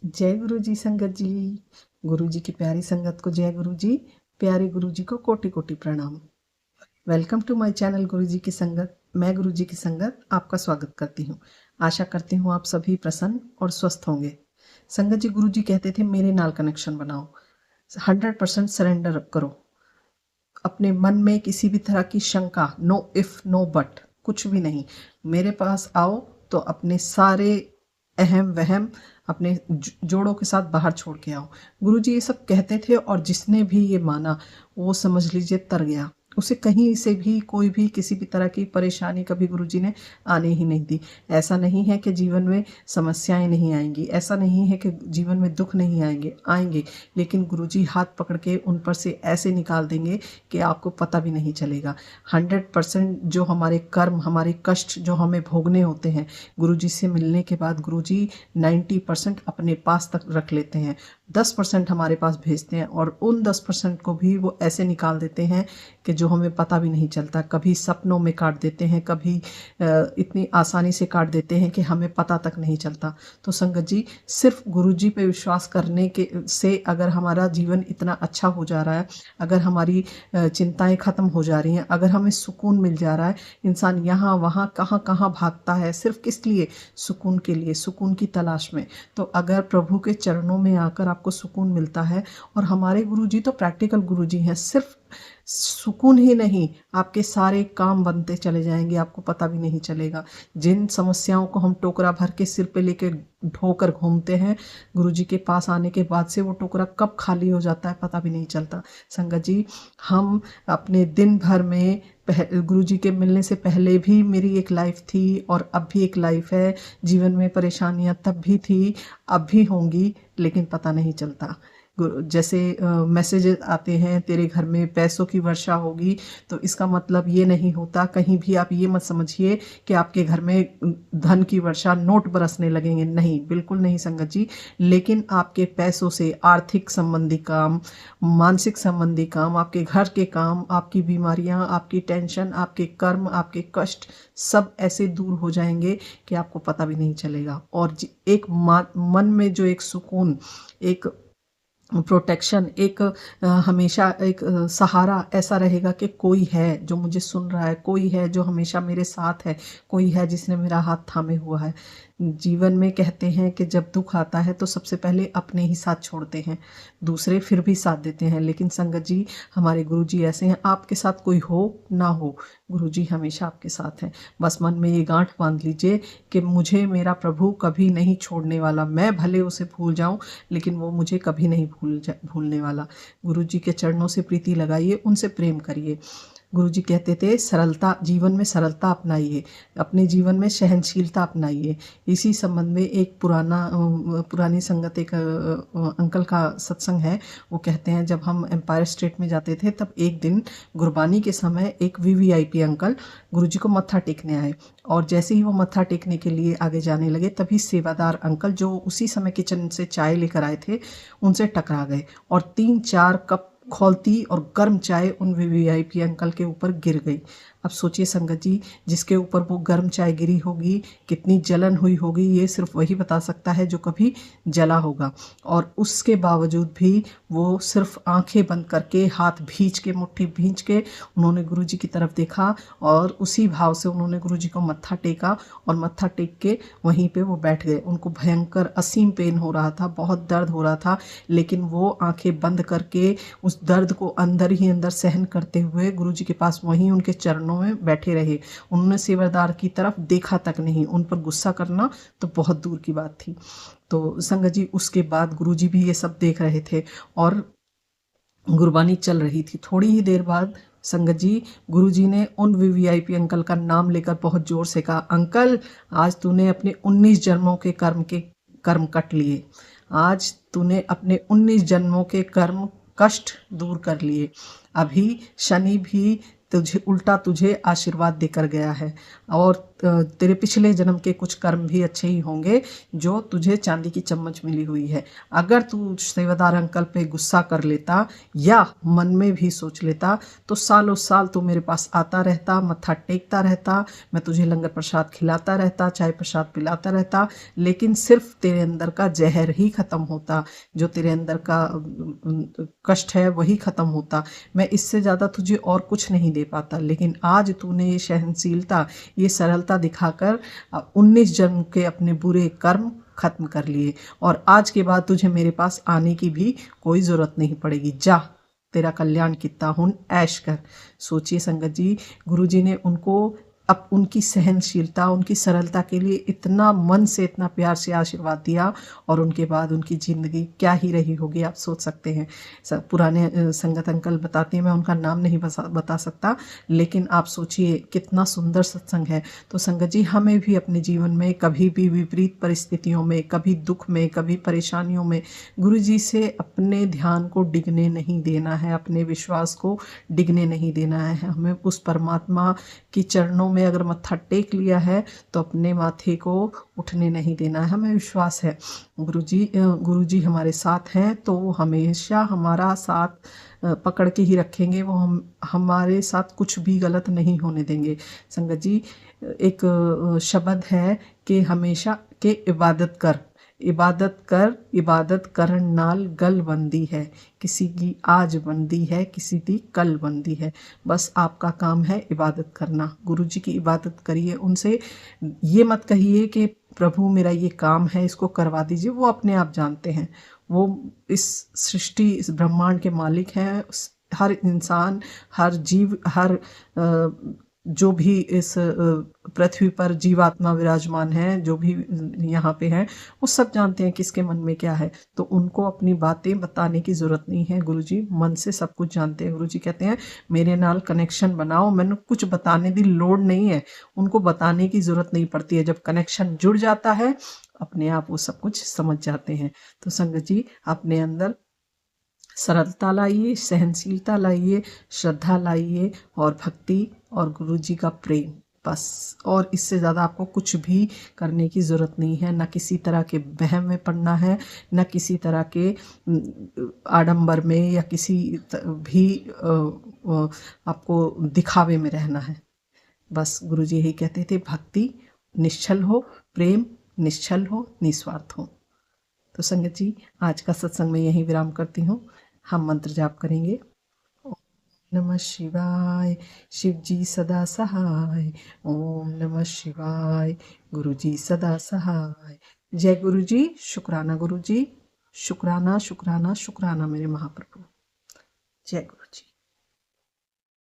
जय गुरु जी संगत जी। गुरु जी की प्यारी संगत को जय गुरु जी। प्यारे गुरु जी को कोटि कोटि प्रणाम। वेलकम टू माय चैनल गुरु जी की संगत। मैं गुरु जी की संगत आपका स्वागत करती हूँ। आशा करती हूँ आप सभी प्रसन्न और स्वस्थ होंगे। संगत जी, गुरु जी कहते थे मेरे नाल कनेक्शन बनाओ, 100% सरेंडर करो। अपने मन में किसी भी तरह की शंका, नो इफ नो बट, कुछ भी नहीं। मेरे पास आओ तो अपने सारे अहम वहम अपने जोड़ों के साथ बाहर छोड़ के आओ। गुरुजी ये सब कहते थे और जिसने भी ये माना वो समझ लीजिए तर गया। उसे कहीं से भी कोई भी किसी भी तरह की परेशानी कभी गुरुजी ने आने ही नहीं दी। ऐसा नहीं है कि जीवन में समस्याएं नहीं आएंगी, ऐसा नहीं है कि जीवन में दुख नहीं आएंगे, आएंगे, लेकिन गुरुजी हाथ पकड़ के उन पर से ऐसे निकाल देंगे कि आपको पता भी नहीं चलेगा। 100% जो हमारे कर्म, हमारे कष्ट जो हमें भोगने होते हैं, गुरुजी से मिलने के बाद गुरुजी 90% अपने पास तक रख लेते हैं, 10% हमारे पास भेजते हैं और उन 10% को भी वो ऐसे निकाल देते हैं कि जो हमें पता भी नहीं चलता। कभी सपनों में काट देते हैं, कभी इतनी आसानी से काट देते हैं कि हमें पता तक नहीं चलता। तो संगत जी, सिर्फ गुरुजी पे विश्वास करने के से अगर हमारा जीवन इतना अच्छा हो जा रहा है, अगर हमारी चिंताएं खत्म हो जा रही हैं, अगर हमें सुकून मिल जा रहा है, इंसान यहाँ वहाँ कहाँ कहाँ भागता है सिर्फ किस लिए? सुकून के लिए, सुकून की तलाश में। तो अगर प्रभु के चरणों में आकर आपको सुकून मिलता है, और हमारे गुरुजी तो प्रैक्टिकल गुरुजी हैं, सिर्फ सुकून ही नहीं, आपके सारे काम बनते चले जाएंगे, आपको पता भी नहीं चलेगा। जिन समस्याओं को हम टोकरा भर के सिर पे लेके ढोकर घूमते हैं, गुरुजी के पास आने के बाद से वो टोकरा कब खाली हो जाता है पता भी नहीं चलता। संगत जी, हम अपने दिन भर में गुरुजी के मिलने से पहले भी मेरी एक लाइफ थी और अब भी एक लाइफ है। जीवन में परेशानियां तब भी थी, अब भी होंगी, लेकिन पता नहीं चलता। जैसे मैसेजेस आते हैं तेरे घर में पैसों की वर्षा होगी, तो इसका मतलब ये नहीं होता, कहीं भी आप ये मत समझिए कि आपके घर में धन की वर्षा, नोट बरसने लगेंगे। नहीं, बिल्कुल नहीं संगत जी। लेकिन आपके पैसों से आर्थिक संबंधी काम, मानसिक संबंधी काम, आपके घर के काम, आपकी बीमारियां, आपकी टेंशन, आपके कर्म, आपके कष्ट सब ऐसे दूर हो जाएंगे कि आपको पता भी नहीं चलेगा। और एक मन में जो एक सुकून, एक प्रोटेक्शन, एक हमेशा एक सहारा ऐसा रहेगा कि कोई है जो मुझे सुन रहा है, कोई है जो हमेशा मेरे साथ है, कोई है जिसने मेरा हाथ थामे हुआ है। जीवन में कहते हैं कि जब दुख आता है तो सबसे पहले अपने ही साथ छोड़ते हैं, दूसरे फिर भी साथ देते हैं। लेकिन संगत जी, हमारे गुरुजी ऐसे हैं, आपके साथ कोई हो ना हो, गुरुजी हमेशा आपके साथ हैं। बस मन में ये गांठ बांध लीजिए कि मुझे मेरा प्रभु कभी नहीं छोड़ने वाला। मैं भले उसे भूल जाऊं, लेकिन वो मुझे कभी नहीं भूलने वाला। गुरुजी के चरणों से प्रीति लगाइए, उनसे प्रेम करिए। गुरुजी कहते थे सरलता, जीवन में सरलता अपनाइए, अपने जीवन में सहनशीलता अपनाइए। इसी संबंध में एक पुरानी संगत, एक अंकल का सत्संग है। वो कहते हैं जब हम एम्पायर स्टेट में जाते थे, तब एक दिन गुरबानी के समय एक वीवीआईपी अंकल गुरुजी को मत्था टेकने आए, और जैसे ही वो मत्था टेकने के लिए आगे जाने लगे, तभी सेवादार अंकल जो उसी समय किचन से चाय लेकर आए थे, उनसे टकरा गए और 3-4 कप खौलती और गर्म चाय उन वीवीआईपी अंकल के ऊपर गिर गई। अब सोचिए संगत जी, जिसके ऊपर वो गर्म चाय गिरी होगी, कितनी जलन हुई होगी, ये सिर्फ वही बता सकता है जो कभी जला होगा। और उसके बावजूद भी वो सिर्फ आंखें बंद करके, हाथ भींच के, मुट्ठी भींच के उन्होंने गुरुजी की तरफ देखा, और उसी भाव से उन्होंने गुरुजी को मत्था टेका, और मत्था टेक के वहीं पे वो बैठ गए। उनको भयंकर असीम पेन हो रहा था, बहुत दर्द हो रहा था, लेकिन वो आंखें बंद करके उस दर्द को अंदर ही अंदर सहन करते हुए गुरुजी के पास वहीं उनके चरणों में बैठे रहे। उन्होंने सेवादार की तरफ देखा तक नहीं। उन पर गुस्सा करना तो बहुत दूर की बात थी। तो संगत जी, उसके बाद गुरुजी भी ये सब देख रहे थे और गुरबानी चल रही थी। थोड़ी ही देर बाद संगत जी, गुरुजी ने उन वीवीआईपी अंकल का नाम लेकर बहुत जोर से कहा, अंकल, आज तूने अपने 19 जन्मों के कर्म कट लिए। आज तूने अपने 19 जन्मों के कर्म कष्ट दूर कर लिए। अभी शनि भी तुझे आशीर्वाद देकर गया है, और तेरे पिछले जन्म के कुछ कर्म भी अच्छे ही होंगे जो तुझे चांदी की चम्मच मिली हुई है। अगर तू सेवादार अंकल पे गुस्सा कर लेता या मन में भी सोच लेता तो सालों साल तू मेरे पास आता रहता, मत्था टेकता रहता, मैं तुझे लंगर प्रसाद खिलाता रहता, चाय प्रसाद पिलाता रहता, लेकिन सिर्फ तेरे अंदर का जहर ही खत्म होता, जो तेरे अंदर का कष्ट है वही खत्म होता। मैं इससे ज़्यादा तुझे और कुछ नहीं दे पाता। लेकिन आज तूने ये सहनशीलता, ये सरलता दिखाकर 19 जन्म के अपने बुरे कर्म खत्म कर लिए और आज के बाद तुझे मेरे पास आने की भी कोई ज़रूरत नहीं पड़ेगी। जा, तेरा कल्याण कितना हूँ, ऐश कर। सोचिए संगत जी, गुरु जी ने उनको अब उनकी सहनशीलता, उनकी सरलता के लिए इतना मन से, इतना प्यार से आशीर्वाद दिया और उनके बाद उनकी ज़िंदगी क्या ही रही होगी आप सोच सकते हैं। पुराने संगत अंकल बताते हैं, मैं उनका नाम नहीं बता सकता, लेकिन आप सोचिए कितना सुंदर सत्संग है। तो संगत जी, हमें भी अपने जीवन में कभी भी विपरीत परिस्थितियों में, कभी दुख में, कभी परेशानियों में गुरु जी से अपने ध्यान को डिगने नहीं देना है, अपने विश्वास को डिगने नहीं देना है। हमें उस परमात्मा की चरणों में अगर मत्था टेक लिया है तो अपने माथे को उठने नहीं देना है। हमें विश्वास है गुरु जी हमारे साथ हैं तो वो हमेशा हमारा साथ पकड़ के ही रखेंगे। वो हमारे साथ कुछ भी गलत नहीं होने देंगे। संगत जी, एक शब्द है कि हमेशा के इबादत कर, इबादत कर, इबादत करन नाल गल बनदी है, किसी की आज बनदी है, किसी की कल बनदी है। बस आपका काम है इबादत करना। गुरु जी की इबादत करिए, उनसे ये मत कहिए कि प्रभु मेरा ये काम है इसको करवा दीजिए। वो अपने आप जानते हैं, वो इस सृष्टि, इस ब्रह्मांड के मालिक हैं। हर इंसान, हर जीव, हर जो भी इस पृथ्वी पर जीवात्मा विराजमान है, जो भी यहाँ पे हैं, वो सब जानते हैं किसके मन में क्या है। तो उनको अपनी बातें बताने की ज़रूरत नहीं है। गुरुजी मन से सब कुछ जानते हैं। गुरुजी कहते हैं मेरे नाल कनेक्शन बनाओ, मैंने कुछ बताने की लोड नहीं है, उनको बताने की ज़रूरत नहीं पड़ती है। जब कनेक्शन जुड़ जाता है अपने आप वो सब कुछ समझ जाते हैं। तो संगत जी, अपने अंदर सरलता लाइए, सहनशीलता लाइए, श्रद्धा लाइए और भक्ति और गुरु जी का प्रेम, बस। और इससे ज़्यादा आपको कुछ भी करने की ज़रूरत नहीं है। ना किसी तरह के वहम में पड़ना है, ना किसी तरह के आडंबर में या किसी भी आपको दिखावे में रहना है। बस गुरु जी यही कहते थे, भक्ति निश्चल हो, प्रेम निश्चल हो, निस्वार्थ हो। तो संगत जी, आज का सत्संग में यहीं विराम करती हूँ। हम मंत्र जाप करेंगे। ओम नमः शिवाय, शिव जी सदा सहाय। ओम नमः शिवाय, गुरु जी सदा सहाय। जय गुरु जी, शुक्राना गुरु जी, शुक्राना शुक्राना शुक्राना मेरे महाप्रभु। जय गुरु जी।